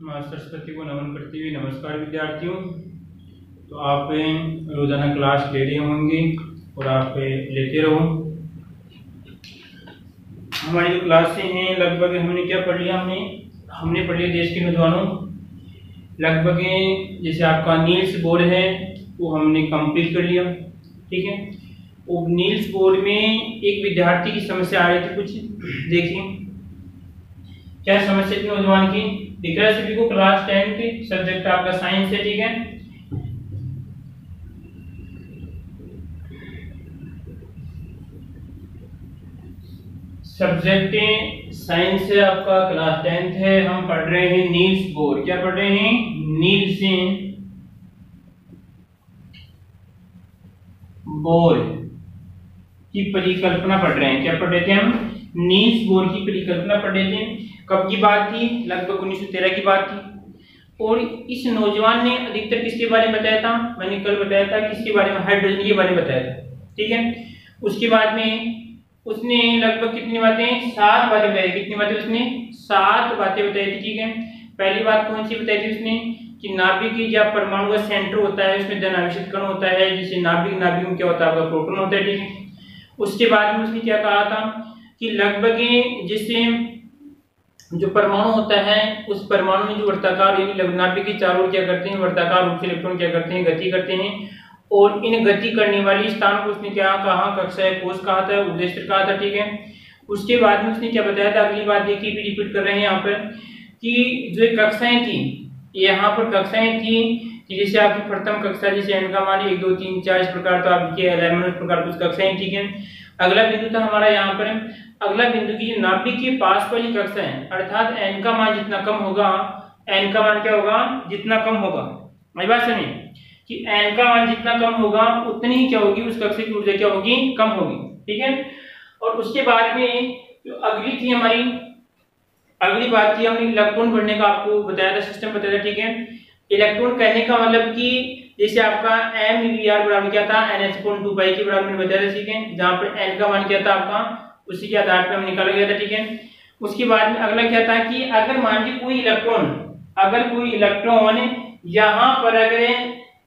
माँ सरस्वती को नमन करते हुए नमस्कार विद्यार्थियों। तो आप रोजाना क्लास ले रहे होंगे और आप लेते रहो। हमारी जो क्लासें हैं लगभग हमने क्या पढ़ लिया, हमने पढ़ लिया देश के नौजवानों लगभग जैसे आपका नील्स बोर है वो हमने कंप्लीट कर लिया। ठीक है, वो नील्स बोर में एक विद्यार्थी की समस्या आ रही थी, कुछ देखिए क्या समस्या थी नौजवान की। दिख रहा है सभी को, क्लास 10 के सब्जेक्ट आपका साइंस है। ठीक है, सब्जेक्ट साइंस है आपका, क्लास 10 है। हम पढ़ रहे हैं नील्स बोर। क्या पढ़ रहे हैं? नील्स बोर की परिकल्पना पढ़ रहे हैं। क्या पढ़ रहे थे हम? नील्स बोर की परिकल्पना पढ़ रहे थे। कब की बात थी? लगभग 1913 की बात थी। और इस नौजवान ने अधिकतर किसके बारे में बताया था? मैंने कल बताया था किसके बारे में, हाइड्रोजन के बारे में बताया था। ठीक है, उसके बाद में उसने लगभग कितनी बातें? 7 बातें बताई। कितनी बातें उसने? 7 बातें बताई थी। ठीक है, पहली बात कौन सी बताई थी उसने? कि नाभिक या परमाणु का सेंटर होता है, उसमें धनावेशित कण होता है, जिसे नाभिक में क्या होता है? आपका प्रोटॉन होता है। ठीक है, उसके बाद में उसने क्या कहा था कि लगभग जिससे जो परमाणु होता है उस परमाणु में जो वर्ताकार नाभिक के चारों ओर क्या करते हैं? वर्ताकार रूप से इलेक्ट्रॉन क्या करते हैं? गति करते हैं। और इन गति करने वाली स्थान को उसने क्या कहा? कक्षा कोश कहा था, ऊर्जा स्तर कहा था। ठीक है, उसके बाद में उसने क्या बताया था? अगली बात देखिए, भी रिपीट कर रहे हैं यहाँ पर कि जो कक्षाएं थी, यहाँ पर कक्षाएं थी कि जैसे आपकी प्रथम कक्षा जैसे n का मान 1 2 3 4 इस प्रकार, तो आपके 11 इस प्रकार कुछ कक्षाएं। ठीक है, अगला बिंदु था हमारा यहाँ पर, अगला बिंदु की जो नाभिक के पास वाली कक्षा है, अर्थात n का मान जितना कम होगा, n का मान क्या होगा? जितना कम होगा। मेरी बात सुनिए कि n का मान जितना कम होगा उतनी ही क्या होगी? उस कक्षा की ऊर्जा क्या होगी? कम होगी। ठीक है, और उसके बाद में जो अगली थी हमारी, अगली बात थी हमने इलेक्ट्रॉन बढ़ने का आपको बताया था, सिस्टम बताया था। ठीक है, इलेक्ट्रॉन कहने का मतलब कि जैसे आपका MeVr बराबर क्या था? NH/2 पाई के बराबर में बताया था। ठीक है, जहां पर n का मान क्या था आपका, उसी के आधार पर हम निकाला गया था। ठीक है, उसके बाद में अगला क्या था कि अगर मान लीजिए कोई इलेक्ट्रॉन यहाँ पर अगर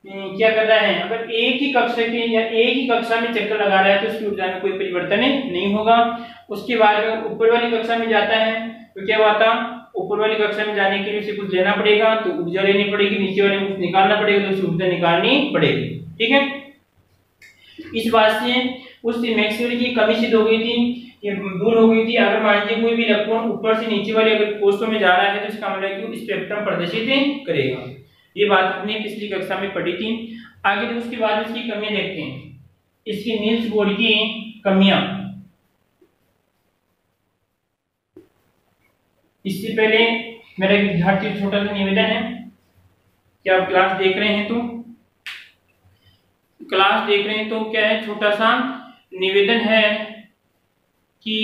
क्या कर रहा है, अगर एक ही कक्षा के या एक ही कक्षा में चक्कर लगा रहा है तो उसकी ऊर्जा में कोई परिवर्तन नहीं होगा। उसके बाद में ऊपर वाली कक्षा में जाता है तो क्या हुआ था? ऊपर वाली कक्षा में जाने के लिए उसे कुछ लेना पड़ेगा तो ऊर्जा लेनी पड़ेगी, नीचे वाले में कुछ निकालना पड़ेगा तो उसे ऊर्जा निकालनी पड़ेगी। ठीक है, इस बात से उससे मैक्सवेल की कमी सिद्ध हो गई थी, ये दूर हो गई थी। अगर मान लीजिए कोई भी इलेक्ट्रॉन ऊपर से नीचे वाले अगर कोष्ठों में जा रहा है तो इसका मतलब है कि स्पेक्ट्रम प्रदर्शित करेगा। ये बात हमने पिछली कक्षा में पढ़ी थी। आगे जो उसके बाद इसकी कमियां देखते हैं, इसकी नील्स बोर की कमियां। इससे पहले मेरा विद्यार्थी छोटा सा निवेदन है कि आप क्लास देख रहे हैं तो क्या है, छोटा सा निवेदन है कि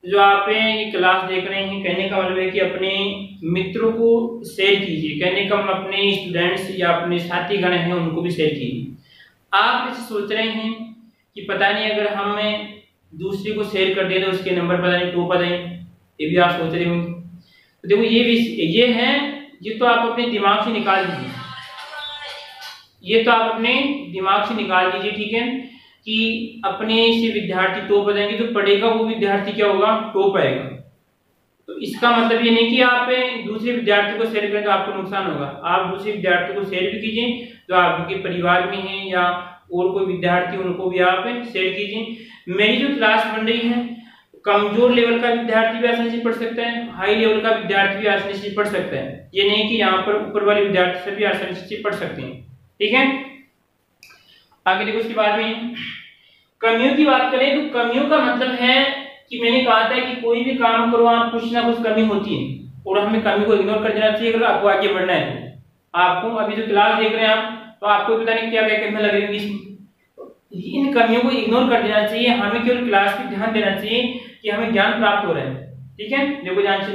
जो आप ये क्लास देख रहे हैं, कहने का मतलब है कि अपने मित्रों को शेयर कीजिए। कहने का मतलब अपने स्टूडेंट्स या अपने साथीगण हैं उनको भी शेयर कीजिए। आप ऐसे सोच रहे हैं कि पता नहीं अगर हम दूसरे को शेयर कर दे तो उसके नंबर पता नहीं टॉप आ जाए, ये भी आप सोच रहे होंगे। तो देखो ये है, ये तो आप अपने दिमाग से निकाल दीजिए, ये तो आप अपने दिमाग से निकाल दीजिए। ठीक है, कि अपने से विद्यार्थी टॉप आ जाएंगे तो पढ़ेगा वो विद्यार्थी क्या होगा? टॉप आएगा। तो इसका मतलब ये नहीं कि आप दूसरे विद्यार्थी को शेयर करें तो आपको नुकसान होगा। आप दूसरे विद्यार्थी को शेयर भी कीजिए, जो आपके परिवार में हैं या और कोई विद्यार्थी उनको भी आप शेयर कीजिए। मेरी जो क्लास बन रही है, कमजोर लेवल का विद्यार्थी भी आसानी से पढ़ सकता है, हाई लेवल का विद्यार्थी भी आसानी से पढ़ सकता है। ये नहीं कि यहाँ पर ऊपर वाले विद्यार्थी सभी आसानी से पढ़ सकते हैं। ठीक है, आगे देखो उसके बाद में कमियों की बात करें तो कमियों का मतलब है कि मैंने कहा था कि कोई भी काम करो आप कुछ ना कुछ कमी होती है और हमें कमी को इग्नोर कर देना चाहिए अगर आपको आगे बढ़ना है। तो आपको अभी जो क्लास देख रहे हैं आप, तो आपको पता नहीं क्या करने लग रही है, इन कमियों को इग्नोर कर देना चाहिए। हमें केवल क्लास पे ध्यान देना चाहिए कि हमें ज्ञान प्राप्त हो रहा है। ठीक है, देखो ध्यान से,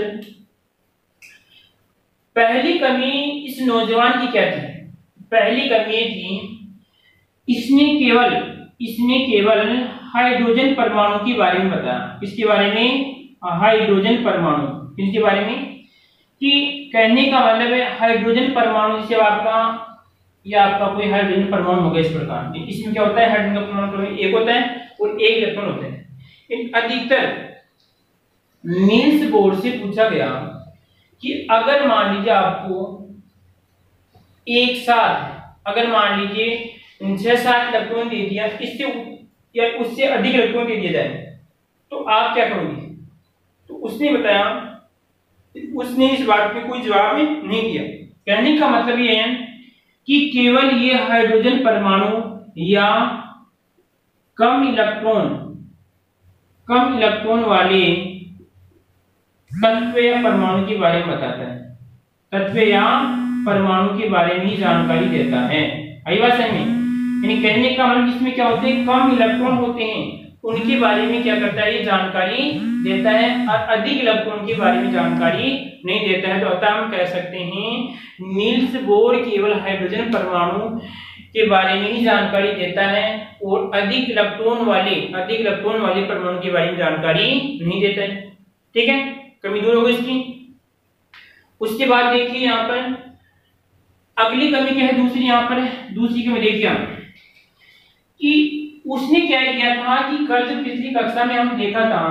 पहली कमी इस नौजवान की क्या थी? पहली कमी थी इसने केवल हाइड्रोजन परमाणु के बारे में बताया। किसके बारे में? हाइड्रोजन परमाणु। किसके बारे में? कि कहने का मतलब है हाइड्रोजन परमाणु, जैसे आपका या आपका कोई हाइड्रोजन परमाणु होगा इस प्रकार, इसमें क्या होता है, हाइड्रोजन का परमाणु एक होता है और एक इलेक्ट्रॉन होता है। अधिकतर नील्स बोर से पूछा गया कि अगर मान लीजिए आपको एक साथ अगर मान लीजिए 6-7 इलेक्ट्रॉन दे दिया, इससे या उससे अधिक इलेक्ट्रॉन दे दिया जाए तो आप क्या करोगे, तो उसने बताया, उसने इस बात पे कोई जवाब नहीं दिया। कहने का मतलब ये है कि केवल ये हाइड्रोजन परमाणु या कम इलेक्ट्रॉन वाले तत्व या परमाणु के बारे में बताता है, तत्व या परमाणु के बारे में ही जानकारी देता है। आई बात समझ में? यानी कहने का मतलब इसमें क्या होते हैं, कम इलेक्ट्रॉन होते हैं उनके बारे में क्या करता है, ये जानकारी देता है, और अधिक इलेक्ट्रॉन के बारे में जानकारी नहीं देता है। तो अतः हम कह सकते हैं नील्स बोर केवल हाइड्रोजन परमाणु के बारे में ही जानकारी देता है और अधिक इलेक्ट्रॉन वाले परमाणु के बारे में जानकारी नहीं देता है। ठीक है, कमी दूर होगी इसकी। उसके बाद देखिए यहाँ पर अगली कमी क्या है, दूसरी कमी देखिए कि उसने क्या किया था कि कल जब पिछली कक्षा में हम देखा था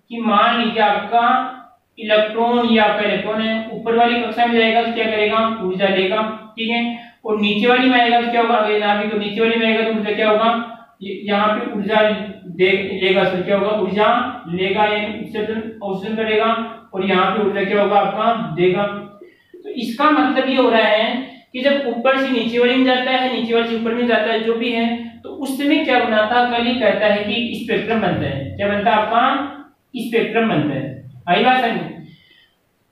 कि मान लीजिए आपका इलेक्ट्रॉन या आपका इलेक्ट्रॉन है, ऊपर वाली कक्षा में जाएगा तो क्या करेगा, ऊर्जा लेगा, ठीक है, और नीचे वाली में आएगा तो क्या होगा, अगर यहाँ पे तो नीचे वाली में आएगा तो ऊर्जा क्या होगा, यहाँ पे ऊर्जा लेगा तो क्या होगा, ऊर्जा लेगा यानी उत्सर्जन करेगा, और यहाँ पे ऊर्जा क्या होगा आपका देगा। तो इसका मतलब ये हो रहा है कि जब ऊपर से नीचे वाली में जाता है, नीचे वाले से ऊपर में जाता है, जो भी है, तो उस समय क्या बना था, कल ही कहता है कि स्पेक्ट्रम बनता है। क्या बनता है आपका, स्पेक्ट्रम बनता है। आई बात समझ?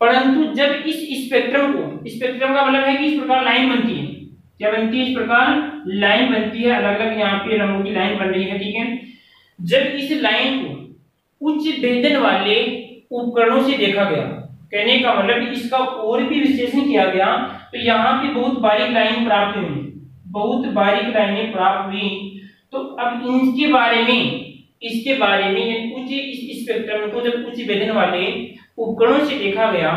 परंतु जब इस स्पेक्ट्रम का मतलब है कि इस प्रकार लाइन बनती है, क्या बनती है, इस प्रकार लाइन बनती है, अलग अलग यहाँ पे रंगों की लाइन बन रही है, ठीक है। जब इस लाइन को उच्च भेदन वाले उपकरणों से देखा गया, कहने का मतलब इसका और भी विश्लेषण किया गया, तो यहाँ पे बहुत बारीक लाइन प्राप्त हुई, बहुत बारीक लाइनें प्राप्त हुई। तो अब इसके बारे में उच्च स्पेक्ट्रम को जब उच्च भेदन वाले उपकरणों से देखा गया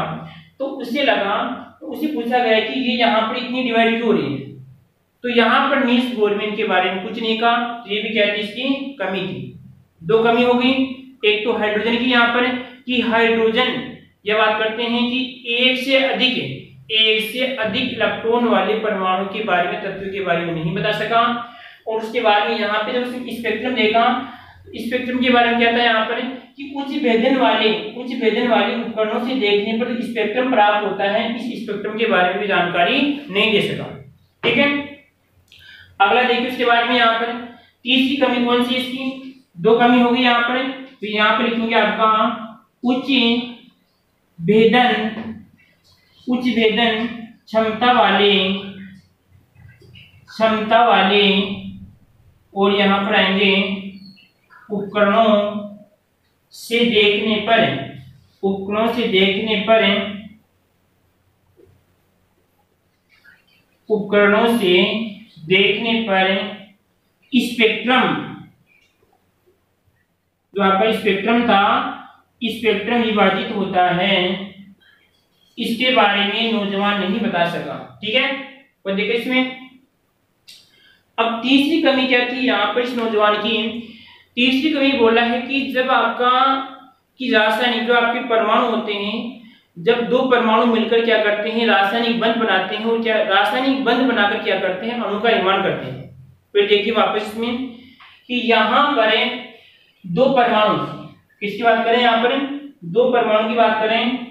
तो उसे पूछा गया कि ये यहाँ पर इतनी डिवाइड क्यों हो रही है। तो यहाँ पर नील्स बोर ने इनके बारे में कुछ नहीं कहा, तो ये भी क्या थी, इसकी कमी थी। दो कमी हो गई, एक तो हाइड्रोजन की, यहाँ पर कि हाइड्रोजन ये बात करते हैं कि एक से अधिक इलेक्ट्रॉन वाले परमाणु के बारे में, तत्व के बारे में नहीं बता सका। और उसके बाद में यहाँ पे जब उसने स्पेक्ट्रम देखा, स्पेक्ट्रम के बारे में क्या था यहाँ पर कि उच्च भेदन वाले उपकरणों से देखने पर स्पेक्ट्रम प्राप्त होता है, इस स्पेक्ट्रम के बारे में भी जानकारी नहीं दे सका। ठीक है, अगला देखिए उसके बाद में यहाँ पर तीसरी कमी कौन सी, इसकी दो कमी होगी यहाँ पर। तो यहाँ पर लिखेंगे आपका उच्च भेदन क्षमता वाले और यहाँ पर आएंगे उपकरणों से देखने पर स्पेक्ट्रम, जो आपका स्पेक्ट्रम था, स्पेक्ट्रम विभाजित होता है, इसके बारे में नौजवान नहीं बता सका। ठीक है, और देखिए इसमें अब तीसरी कमी क्या थी यहाँ पर इस नौजवान की, तीसरी कमी बोला है कि जब आपका कि रासायनिक जो आपके परमाणु होते हैं, जब दो परमाणु मिलकर क्या करते हैं, रासायनिक बंध बनाते हैं, और क्या रासायनिक बंध बनाकर क्या करते हैं, अणु का निर्माण करते हैं। फिर देखिए वापस में कि यहाँ पर दो परमाणु, किसकी बात करें, यहाँ पर दो परमाणु की बात करें,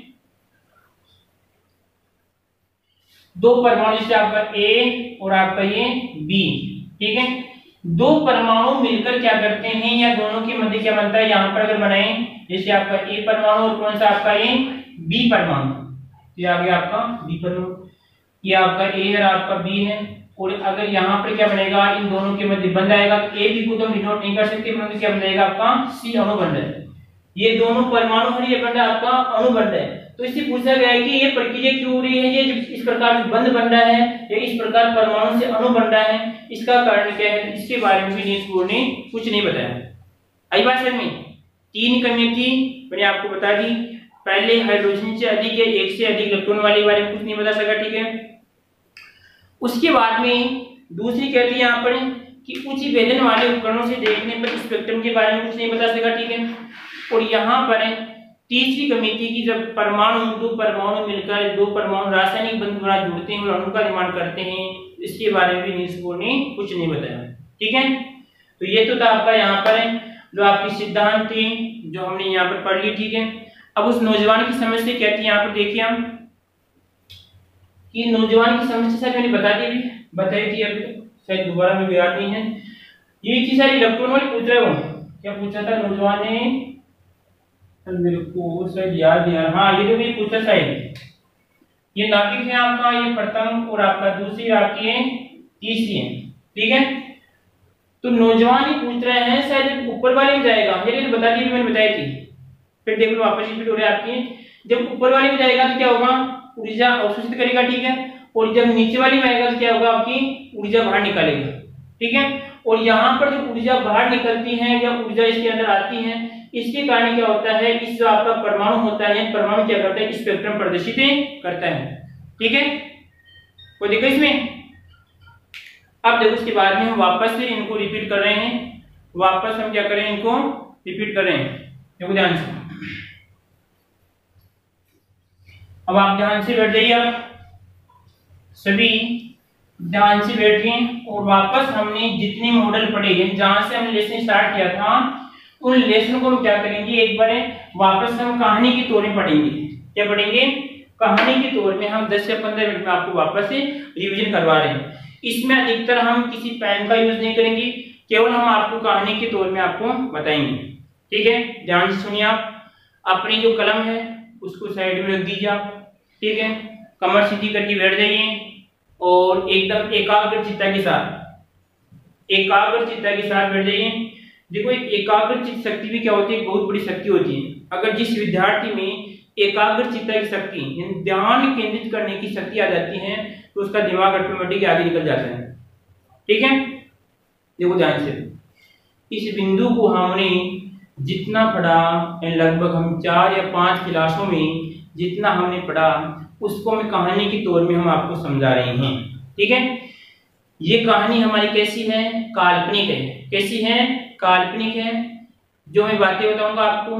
दो परमाणु जैसे आपका ए और आपका ये बी, ठीक है, दो परमाणु मिलकर क्या करते हैं, या दोनों के मध्य क्या बनता है, यहाँ पर अगर बनाए जैसे आपका ए परमाणु और कौन सा आपका ये बी परमाणु, ये आ गया आपका बी परमाणु, ये आपका ए और आपका बी है, और अगर यहाँ पर क्या बनेगा, इन दोनों के मध्य बंध आएगा, तो ए बी को तो हम डिनोट नहीं कर सकते, परंतु क्या बनेगा आपका सी अणु बंध है। ये दोनों परमाणु है, ये बंध आपका अणु बंध है। तो इससे पूछा गया है कि ये प्रक्रिया क्यों हो रही है, ये इस प्रकार बंध बन रहा है, या इस प्रकार परमाणु से अणु बन रहा है, इसका कारण क्या है, इसके बारे में भी नील्स बोर ने कुछ नहीं बताया। आई बात समझ में? तीन कमियां थी, मैंने आपको बता दी। पहले हाइड्रोजन से अधिक या एक से अधिक इलेक्ट्रॉन वाले बारे में कुछ नहीं बता सका, ठीक है। उसके बाद में दूसरी कहती है यहाँ पर कि उच्च वेधन वाले उपकरणों से देखने पर स्पेक्ट्रम के बारे में कुछ नहीं बता सका, ठीक है। और यहाँ पर तीसरी कमी थी कि जब दो परमाणु मिलकर दो परमाणु रासायनिक बंधन द्वारा जुड़ते हैं और अणु का निर्माण करते हैं, इसके बारे में भी नील्स बोर ने कुछ नहीं बताया, ठीक है। तो ये तो था आपका यहाँ पर जो आपकी सिद्धांत थी जो हमने यहाँ पर पढ़ ली, ठीक है। अब उस नौजवान की समस्या क्या थी यहाँ पर देखिए हम कि नौजवान की समस्या मैंने बताई थी, अभी शायद दोबारा में याद नहीं है। ये इतनी सारी इलेक्ट्रॉन वाली पूछ रहे हो, क्या पूछा था नौजवान ने, मेरे को शायद याद नहीं आ रहा। हाँ, ये जो भी पूछा शायद, ये नाभिक है आपका, ये प्रथम और आपका दूसरी आपकी है, तीसरी है, ठीक है। तो नौजवान ही पूछ रहे हैं शायद ऊपर वाले में जाएगा, ये तो बता दी मैंने बताई थी। फिर देख लो वापस रिपीट हो रहा है आपकी, जब ऊपर वाले में जाएगा तो क्या होगा, ऊर्जा अवशोषित करेगा, ठीक है। और जब नीचे वाली में आएगा तो क्या होगा, आपकी ऊर्जा बाहर निकालेगा, ठीक है। और यहाँ पर जो ऊर्जा बाहर निकलती है या ऊर्जा इसके अंदर आती है, इसके कारण क्या होता है, इस जो आपका परमाणु होता है, परमाणु क्या करता है, स्पेक्ट्रम प्रदर्शित करता है, ठीक है। कोई दिक्कत इसमें? अब देखो उसके बाद में हम वापस से इनको रिपीट कर रहे हैं, वापस हम क्या करें, इनको रिपीट कर रहे हैं, देखो ध्यान से। अब आप ध्यान से बैठ जाइए, आप सभी ध्यान से बैठिए और वापस हमने जितने मॉडल पढ़े हैं, जहां से हमने लेसन स्टार्ट किया था, उन लेसन को हम क्या करेंगे, एक बार वापस हम कहानी के तौर में पढ़ेंगे। क्या पढ़ेंगे? कहानी के तौर में हम 10 से 15 मिनट में आपको वापस से रिवीजन करवा रहे हैं। इसमें अधिकतर हम किसी पेन का यूज नहीं करेंगे, केवल हम आपको कहानी के तौर में आपको बताएंगे, ठीक है। ध्यान से सुनिए, आप अपनी जो कलम है उसको साइड में रख दीजिए आप, ठीक है। कमर सीधी करके बैठ जाइए और एकदम एकाग्रचित्ता के साथ बैठ जाइए। देखो एकाग्रचित्त शक्ति भी क्या होती है, बहुत बड़ी शक्ति होती है। अगर जिस विद्यार्थी में एकाग्रचित्ता की शक्ति यानी ध्यान केंद्रित करने की शक्ति आ जाती है तो उसका दिमाग ऑटोमेटिक आगे निकल जाता है, ठीक है। देखो ध्यान से, इस बिंदु को हमने जितना पढ़ा, लगभग हम 4 या 5 क्लासों में जितना हमने पढ़ा, उसको मैं कहानी के तौर में हम आपको समझा रहे हैं, ठीक है। ये कहानी हमारी कैसी है, काल्पनिक है। कैसी है? काल्पनिक है। जो मैं बातें बताऊंगा आपको,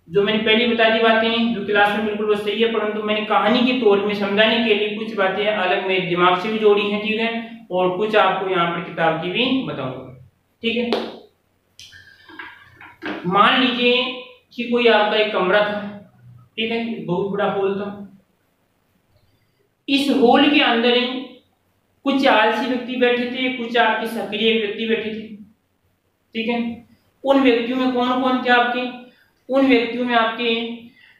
जो मैंने पहले बता दी बातें जो क्लास में बिल्कुल वो सही है, परंतु मैंने कहानी के तौर में समझाने के लिए कुछ बातें अलग मेरे दिमाग से भी जोड़ी हैं, ठीक है, और कुछ आपको यहाँ पर किताब की भी बताऊंगा, ठीक है। मान लीजिए कि कोई आपका एक कमरा था, ठीक है, बहुत बड़ा हॉल था। इस हॉल के अंदर कुछ आलसी व्यक्ति बैठे थे, कुछ आपके सक्रिय व्यक्ति बैठे थे, ठीक है। उन व्यक्तियों में कौन कौन थे आपके? उन व्यक्तियों में आपके,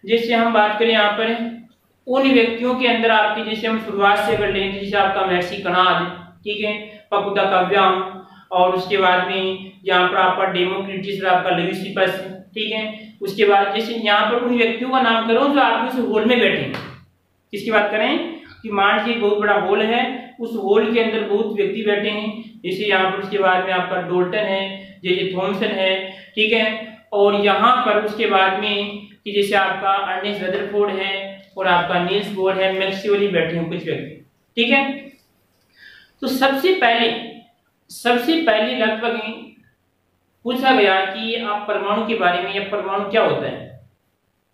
जैसे हम बात करें यहाँ पर, उन व्यक्तियों के अंदर आपके, जैसे हम शुरुआत से कर लें, जैसे आपका महर्षि कणाद, ठीक है, पकुदा काव्याम, और उसके बाद में यहाँ पर आपका डेमोक्रिटस और आपका लयूसिपस, ठीक है। उसके बाद जैसे यहाँ पर उन व्यक्तियों का नाम करो जो आपके उस हॉल में बैठे हैं। किसकी बात करें कि मान लीजिए बहुत बड़ा हॉल है, उस हॉल के अंदर बहुत व्यक्ति बैठे हैं, जैसे यहाँ पर उसके बाद में आपका डोल्टन है, जैसे थॉमसन है, ठीक है। और यहाँ पर उसके बाद में कि जैसे आपका अर्नेस्ट रदरफोर्ड है और आपका नील्स बोर है, मैक्सवेल बैठे हैं कुछ व्यक्ति, ठीक है। तो सबसे पहले लगभग पूछा गया कि आप परमाणु के बारे में, या परमाणु क्या होता है,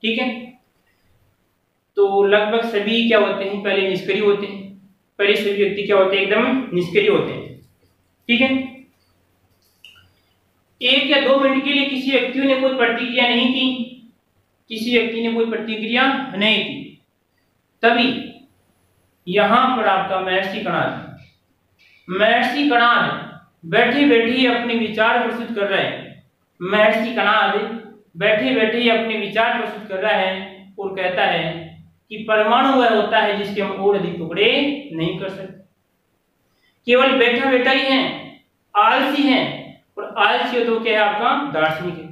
ठीक है। तो लगभग सभी क्या होते हैं, पहले निष्क्रिय होते हैं। पहले सभी व्यक्ति क्या होते हैं, एकदम निष्क्रिय होते हैं, ठीक है। 1 या 2 मिनट के लिए किसी व्यक्ति ने कोई प्रतिक्रिया नहीं की, तभी यहां पर आपका महर्षि कणाद बैठे बैठे ही अपने विचार प्रस्तुत कर रहे हैं। महर्षि कणाद बैठे बैठे ही अपने विचार प्रस्तुत कर रहा है और कहता है कि परमाणु वह होता है जिसके हम और अधिक टुकड़े नहीं कर सकते। केवल बैठा बैठा ही है, आलसी है, और आलसी तो क्या है आपका दार्शनिक है।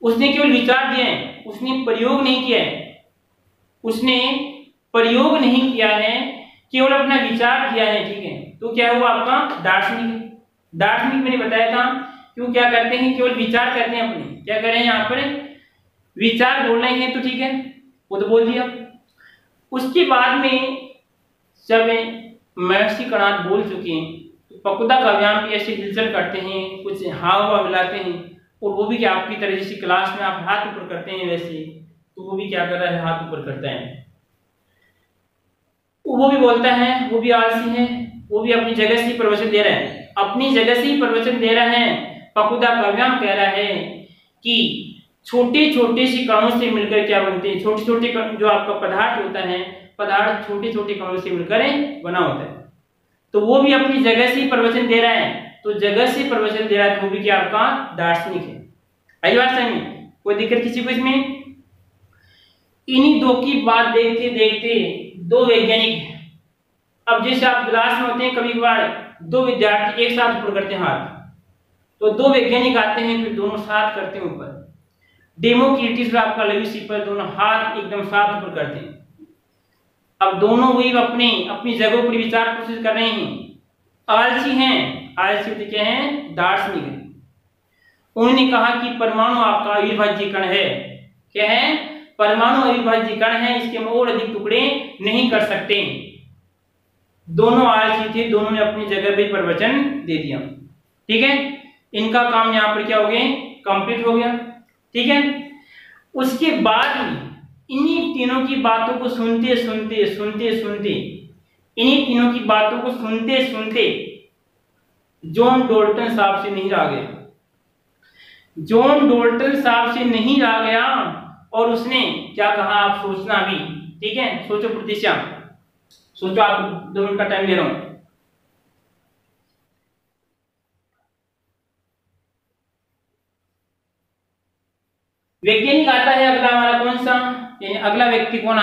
उसने केवल विचार दिए हैं, उसने प्रयोग नहीं किया है, केवल अपना विचार दिया है, ठीक है। तो क्या हुआ आपका दार्शनिक है। दार्शनिक मैंने बताया था क्यों क्या करते हैं, केवल विचार करते हैं अपने, क्या कर रहे हैं यहाँ पर विचार बोल रहे हैं तो ठीक है, वो तो बोल दिया। उसके बाद में जब महर्षि कणाद बोल चुके हैं तो पकुदा काव्याम भी ऐसे हिलचल करते हैं, कुछ हाव भाव मिलाते हैं, और वो भी क्या आपकी तरह जैसे क्लास में आप हाथ ऊपर करते हैं वैसे, तो वो भी क्या कर रहा है, हाथ ऊपर करता है। वो भी बोलता है, वो भी आलसी है, वो भी अपनी जगह से ही प्रवचन दे रहा है, अपनी जगह से ही प्रवचन दे रहा है। पकुदा काव्याम कह रहा है कि छोटे छोटे से कणों से मिलकर क्या बनते हैं, छोटे छोटे जो आपका पदार्थ होता है, पदार्थ छोटे छोटे कणों से मिलकर बना होता है। तो वो भी अपनी जगह से ही प्रवचन दे रहा है, तो जगह से प्रवचन दे रहा है तो वो भी क्या आपका दार्शनिक है। आई बात समझ में, कोई दिक्कत किसी को इसमें? इन्हीं दो की बात देखते देखते दो वैज्ञानिक, अब जैसे आप क्लास में होते हैं कभी कभार दो विद्यार्थी एक साथ ऊपर करते हैं हाथ, तो दो वैज्ञानिक आते हैं फिर दोनों साथ करते हैं ऊपर। डेमोक्रिटस और आपका लवी पर दोनों हाथ एकदम साथ ऊपर करते हैं। अब दोनों वही अपनी जगह पर विचार कोशिश कर रहे हैं, आलसी हैं, आलसी तो क्या है, दार्शनिक है। उन्होंने कहा कि परमाणु आपका अविभाज्य कण है, क्या है, परमाणु अविभाज्य कण है, इसके हम और अधिक टुकड़े नहीं कर सकते। दोनों आलसी थे, दोनों ने अपनी जगह पे प्रवचन दे दिया, ठीक है। इनका काम यहाँ पर क्या हो गया, कंप्लीट हो गया, ठीक है। उसके बाद में इन्हीं तीनों की बातों को सुनते सुनते सुनते सुनते इन्हीं तीनों की बातों को सुनते सुनते जॉन डाल्टन साहब से नहीं रहा गया, जॉन डाल्टन साहब से नहीं रहा गया, और उसने क्या कहा, आप सोचना भी, ठीक है, सोचो प्रतीक्षा, सोचो, आप 2 मिनट का टाइम ले रहा हूं। वैज्ञानिक आता है अगला हमारा कौन सा, यानी अगला व्यक्ति कौन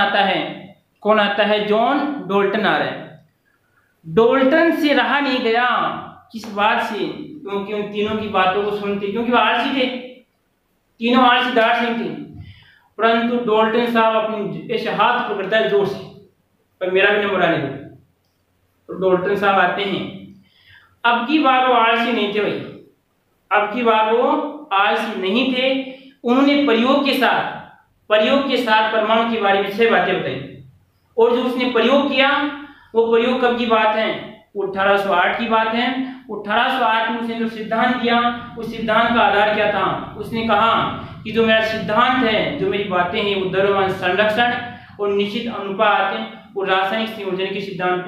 आता है, जॉन डाल्टन आ रहा है। डाल्टन से रहा नहीं गया, किस बात से, क्योंकि उन तीनों की बातों को सुनते, क्योंकि वो आलसी थे, तीनों आलसी दार्शनिक थे, परंतु डाल्टन साहब अपनी ऐसे हाथ पकड़ता है जोर से, पर मेरा भी नंबर आने दो, तो डाल्टन साहब आते हैं। अब की बार वो आलसी नहीं थे भाई, अब की बार वो आलसी नहीं थे। उन्होंने प्रयोग के साथ परमाणु के बारे में 6 बातें बताई, और जो उसने प्रयोग किया वो प्रयोग कब की बात है, 1808 की बात है। 1808 में उसने जो सिद्धांत दिया, उस सिद्धांत का आधार क्या था, उसने कहा कि जो मेरा सिद्धांत है, जो मेरी बातें हैं, वो द्रव्यमान संरक्षण और निश्चित अनुपात और रासायनिक संयोजन के सिद्धांत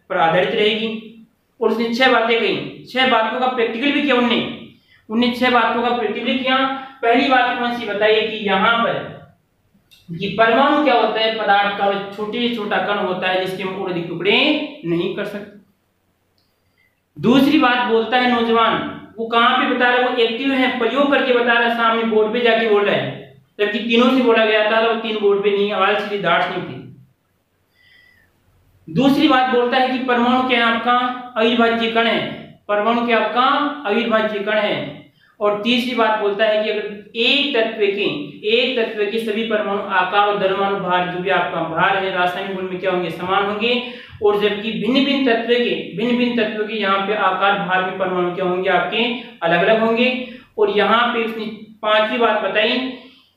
पर आधारित रहेगी। और उसने 6 बातें कही, 6 बातों का प्रैक्टिकल भी किया उनने 6 बातों का प्रैक्टिकल किया। पहली बात कौन सी बताइए कि यहाँ पर कि परमाणु क्या होता है, पदार्थ का छोटे छोटा कण होता है जिसके हम और अधिक टुकड़े नहीं कर सकते। दूसरी बात बोलता है नौजवान, वो कहां पे बता रहा है, वो एक्टिव है, प्रयोग करके बता रहा है, सामने बोर्ड पे जाके बोल रहा है, जबकि तीनों से बोला गया था, वो 3 बोर्ड पे नहीं, आवाज सीधी दार्शनिक थी। दूसरी बात बोलता है कि परमाणु क्या है, आपका अविभाज्य कण है, परमाणु क्या आपका अविभाज्य कण है। और तीसरी बात बोलता है कि अगर एक तत्व के सभी परमाणु आकार और द्रव्यमान भार, जो भी आपका भार है, रासायनिक गुण में क्या होंगे, समान होंगे, और जबकि भिन्न भिन्न तत्व के यहाँ पे आकार भार में परमाणु क्या होंगे, आपके अलग अलग होंगे। और यहाँ पे उसने 5वीं बात बताई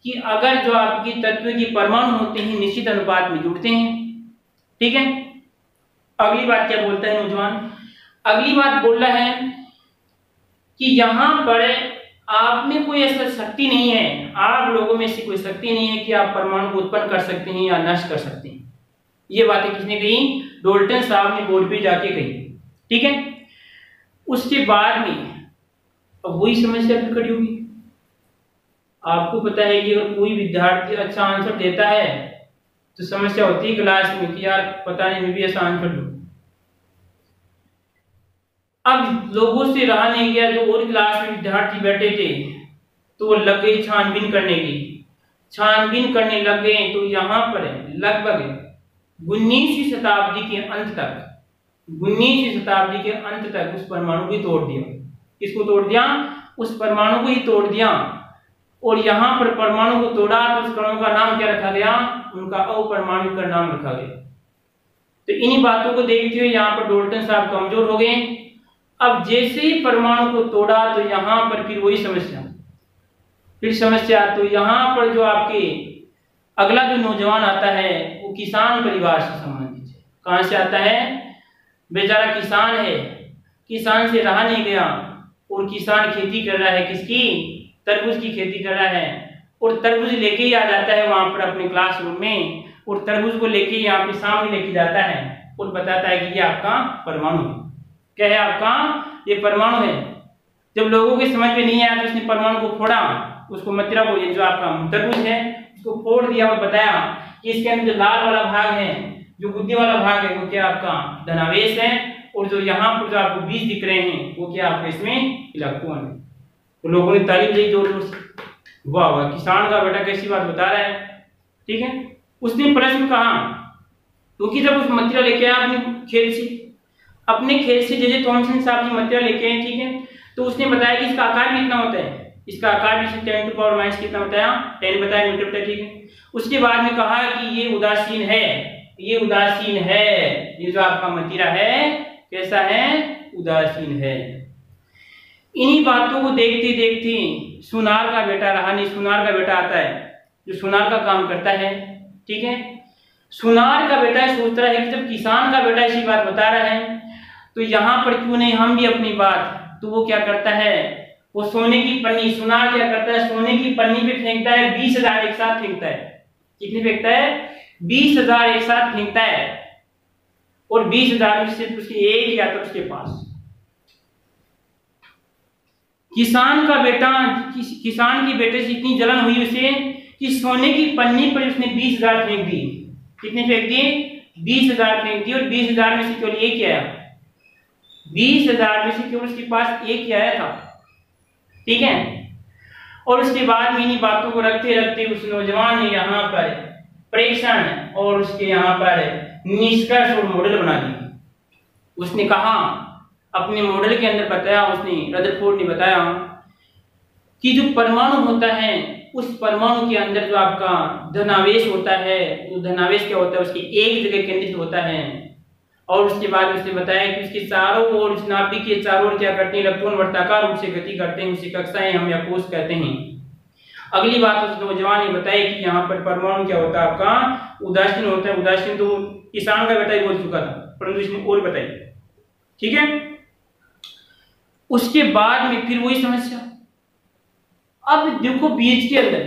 कि अगर जो आपकी तत्व की परमाणु होते हैं निश्चित अनुपात में जुड़ते हैं, ठीक है। अगली बात क्या बोलता है नौजवान, अगली बात बोल रहा है कि यहाँ पर आप में कोई ऐसा शक्ति नहीं है, आप लोगों में से कोई शक्ति नहीं है कि आप परमाणु को उत्पन्न कर सकते हैं या नष्ट कर सकते हैं। ये बातें किसने कही, डाल्टन साहब ने बोर्ड पे जाके कही, ठीक है। उसके बाद में अब वही समस्या फिर खड़ी होगी। आपको पता है कि अगर कोई विद्यार्थी अच्छा आंसर देता है तो समस्या होती है क्लास में कि यार पता नहीं मैं भी ऐसा आंसर दूं। अब लोगों से रहा नहीं गया, जो और क्लास में विद्यार्थी बैठे थे तो वो लग गई छानबीन करने लग गए। तो यहाँ पर लगभग 19वीं शताब्दी के अंत तक उस परमाणु को तोड़ दिया। किसको तोड़ दिया, उस परमाणु को ही तोड़ दिया। और यहाँ पर परमाणु को तोड़ा तो उस कणों का नाम क्या रखा गया, उनका अपरमाणु का नाम रखा गया। तो इन्हीं बातों को देखते हुए यहाँ पर डाल्टन साहब कमजोर हो गए। अब जैसे ही परमाणु को तोड़ा तो यहाँ पर फिर वही समस्या, फिर समस्या, तो यहाँ पर जो आपके अगला जो नौजवान आता है वो किसान परिवार से संबंधित है। कहाँ से आता है? बेचारा किसान है, किसान से रहा नहीं गया और किसान खेती कर रहा है, किसकी? तरबूज की खेती कर रहा है। और तरबूज लेके ही आ जाता है वहां पर अपने क्लासरूम में, और तरबूज को लेके यहाँ पे सामने लेके जाता है और बताता है कि ये आपका परमाणु है। क्या है आपका? ये परमाणु है। जब लोगों के समझ में नहीं आया तो उसने परमाणु को फोड़ा, उसको मदिरा को, ये जो आपका तरबूज है उसको फोड़ दिया और बताया कि इसके अंदर जो लाल वाला भाग है, जो गुद्दे वाला भाग है, वो क्या आपका धनावेश है, और जो यहाँ पर जो आपको बीज दिख रहे हैं वो क्या आपका इसमें इलेक्ट्रॉन है। तो लोगों ने तारीफ दी जोर जोर से, वाह वाह किसान का बेटा कैसी बात बता रहा है। ठीक है, उसने प्रश्न कहा क्योंकि जब उस मदिरा लेके आया अपने खेत से जे थॉमसन साहब जी मदिरा लेके आए, ठीक है, तो उसने बताया कि इसका आकार भी इतना होता है, इसका आकार भी 10 टू पावर माइनस कितना बताया? 10 बताया मीटर होता है। ठीक है, उसके बाद में कहा कि ये उदासीन है, ये उदासीन है, ये जो आपका मदिरा है कैसा है? उदासीन है। इन्हीं बातों को देखते देखते सुनार का बेटा रहा नहीं, सुनार का बेटा आता है जो सुनार का काम करता है। ठीक है, सुनार का बेटा सोच रहा है कि जब किसान का बेटा ऐसी बात बता रहा है तो यहाँ पर क्यों नहीं हम भी अपनी बात। तो वो क्या करता है, वो सोने की पन्नी, सुनार क्या करता है, सोने की पन्नी पे फेंकता है, 20,000 एक साथ फेंकता है। कितनी फेंकता है? 20,000 एक साथ फेंकता है, और 20,000 में सिर्फ उसकी एक ही आता उसके पास। किसान का बेटा, किसान के बेटे से इतनी जलन हुई उसे कि सोने की पन्नी पर उसने 20,000 फेंक दी। कितने फेंक दिए? 20,000 फेंक दी, और 20,000 में से केवल एक ही आया। 20,000 में से केवल उसके पास एक ही आया था। ठीक है, और उसके बाद में इन्हीं बातों को रखते रखते उस नौजवान ने यहाँ पर परीक्षण और उसके यहाँ पर निष्कर्ष और मॉडल बना दिए। उसने कहा, अपने मॉडल के अंदर बताया, उसने रदरफोर्ड ने बताया कि जो परमाणु होता है उस परमाणु के अंदर जो आपका धनावेश होता है, वो धनावेश क्या होता है, उसकी एक जगह केंद्रित होता है। और उसके बाद उसने बताया कि उसके चारों ओर, उस नाभिक के चारों ओर क्या करते हैं, इलेक्ट्रॉन वर्ताकार रूप से गति करते हैं, उसी कक्षाएं हम या कोष कहते हैं। अगली बात उस नौजवान ने बताई कि यहाँ पर परमाणु क्या होता है आपका उदासीन होता है। उदासीन तो किसान का बेटा ही बोल चुका था, परंतु इसने और बताई। ठीक है, उसके बाद में फिर वही समस्या। अब देखो बीच के अंदर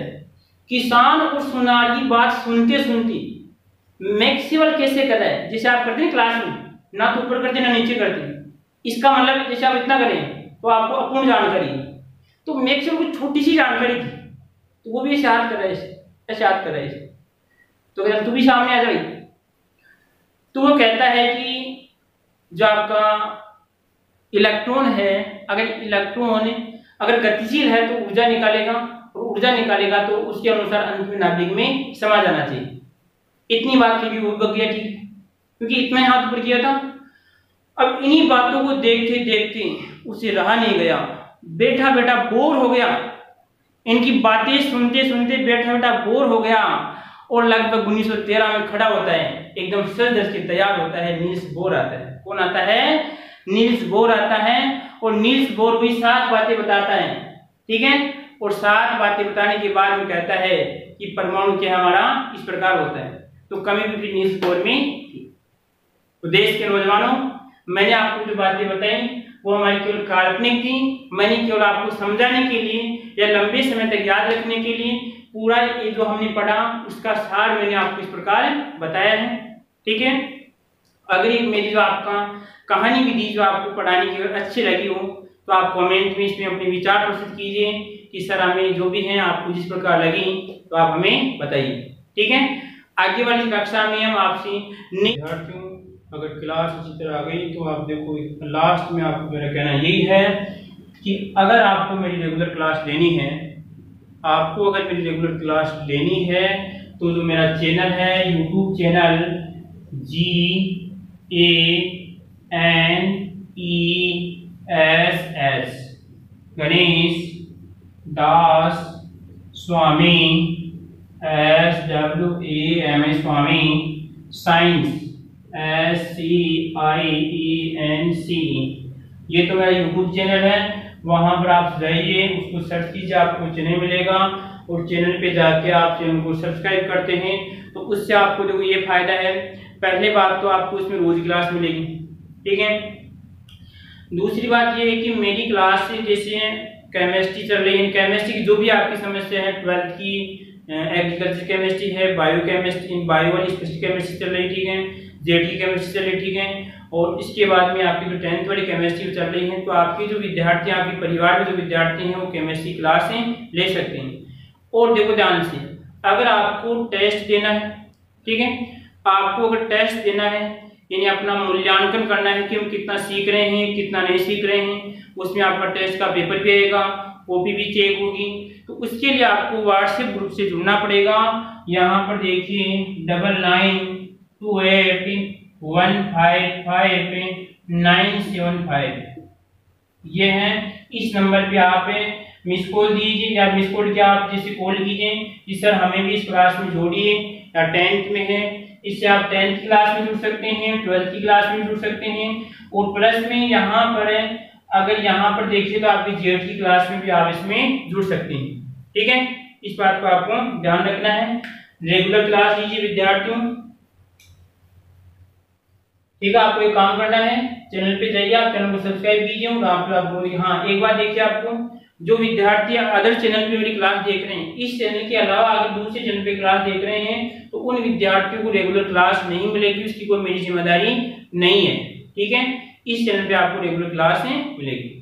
किसान और सुनार की बात सुनते सुनते मैक्सवेल कैसे कर रहा है, जैसे आप करते हैं क्लास में, ना तो ऊपर करते ना नीचे करते। इसका मतलब जैसे आप इतना करें तो आपको अपूर्ण जानकारी है, तो मैक्सवेल को छोटी सी जानकारी थी तो वो भी ऐसे याद कर रहा है, ऐसे याद कर रहा है। तो अगर तू भी सामने आ जाए तो वो कहता है कि जो आपका इलेक्ट्रॉन है, अगर इलेक्ट्रॉन अगर गतिशील है तो ऊर्जा निकालेगा, और ऊर्जा निकालेगा तो उसके अनुसार अंत में नाभिक में समा जाना चाहिए। इतनी बात की भी वो बग गया, ठीक, क्योंकि इतना हाथ ऊपर किया था। अब इन्हीं बातों को देखते देखते उसे रहा नहीं गया, बैठा बैठा बोर हो गया, इनकी बातें सुनते सुनते बैठा बैठा बोर हो गया, और लगभग 1913 में खड़ा होता है, एकदम सज धज के तैयार होता है। नील्स बोर आता है। कौन आता है? नील्स बोर आता है, और नील्स बोर भी 7 बातें बताता है। ठीक है, और 7 बातें बताने के बाद में कहता है कि परमाणु क्या हमारा इस प्रकार होता है। तो कमी भी नील्स बोर में थी। तो देश के नौजवानों, मैंने आपको जो बातें बताई वो हमारी केवल काल्पनिक थी। मैंने केवल आपको समझाने के लिए या लंबे समय तक याद रखने के लिए पूरा ये जो हमने पढ़ा उसका सार मैंने आपको इस प्रकार बताया है। ठीक है, अगर ये मेरी जो आपका कहानी विधि जो आपको पढ़ाने की अच्छी लगी हो तो आप कमेंट में इसमें अपने विचार प्रस्तुत कीजिए कि सर हमें जो भी है आपको जिस प्रकार लगी तो आप हमें बताइए। ठीक है, आगे वाली कक्षा में हम आपसे विद्यार्थियों, अगर क्लास इसी तरह आ गई तो आप देखो लास्ट में आपको मेरा कहना यही है कि अगर आपको मेरी रेगुलर क्लास लेनी है, आपको अगर मेरी रेगुलर क्लास लेनी है तो जो मेरा चैनल है यूट्यूब चैनल GANESS गणेश दास स्वामी SWAMI स्वामी साइंस SCIENC, ये तो मेरा यूट्यूब चैनल है। वहां पर आप जाइए, उसको सर्च कीजिए, आपको चैनल मिलेगा और चैनल पे जाके आप चैनल को सब्सक्राइब करते हैं तो उससे आपको देखो ये फायदा है, पहले बात तो आपको इसमें रोज क्लास मिलेगी, ठीक है। दूसरी बात ये है कि मेरी क्लास से जैसे केमिस्ट्री चल रही है, केमिस्ट्री की जो भी आपकी समस्या है, 12th की एग्रीकल्चर केमिस्ट्री है, बायो केमिस्ट्री, बायो वाली स्पेशल केमिस्ट्री चल रही, ठीक है, जेड की केमिस्ट्री चल रही, ठीक है, और इसके बाद में आपकी जो 10th वाली केमिस्ट्री चल रही है, तो आपके जो विद्यार्थी, आपके परिवार में जो विद्यार्थी हैं वो केमिस्ट्री क्लासें ले सकते हैं। और देखो ध्यान से, अगर आपको टेस्ट देना है, ठीक है, आपको अगर टेस्ट देना है यानी अपना मूल्यांकन करना है कि हम कितना सीख रहे हैं, कितना नहीं सीख रहे हैं, उसमें आपका टेस्ट का पेपर भी आएगा, कॉपी भी चेक होगी, तो उसके लिए आपको व्हाट्सएप ग्रुप से जुड़ना पड़ेगा। यहाँ पर देखिए 9928155975 ये है, इस नंबर पे आप मिस कॉल दीजिए, या मिस कॉल क्या आप जैसे कॉल कीजिए कि सर हमें भी इस क्लास में जोड़िए, या 10th में है, इससे आप 10th क्लास में जुड़ सकते हैं, 12th की क्लास में जुड़ सकते हैं, और प्लस में यहाँ पर अगर यहाँ पर देखिए तो आपकी जेड की क्लास में भी आप इसमें जुड़ सकते हैं, ठीक है। इस बात को आपको ध्यान रखना है, रेगुलर क्लास लीजिए विद्यार्थियों, ठीक है। आपको एक काम करना है, चैनल पे जाइए, आप चैनल को सब्सक्राइब कीजिए, और आप हाँ एक बात देखिए, आपको जो विद्यार्थी अदर चैनल पे मेरी क्लास देख रहे हैं, इस चैनल के अलावा अगर दूसरे चैनल पे क्लास देख रहे हैं तो उन विद्यार्थियों को रेगुलर क्लास नहीं मिलेगी, उसकी कोई मेरी जिम्मेदारी नहीं है, ठीक है। इस चैनल पे आपको रेगुलर क्लास मिलेगी।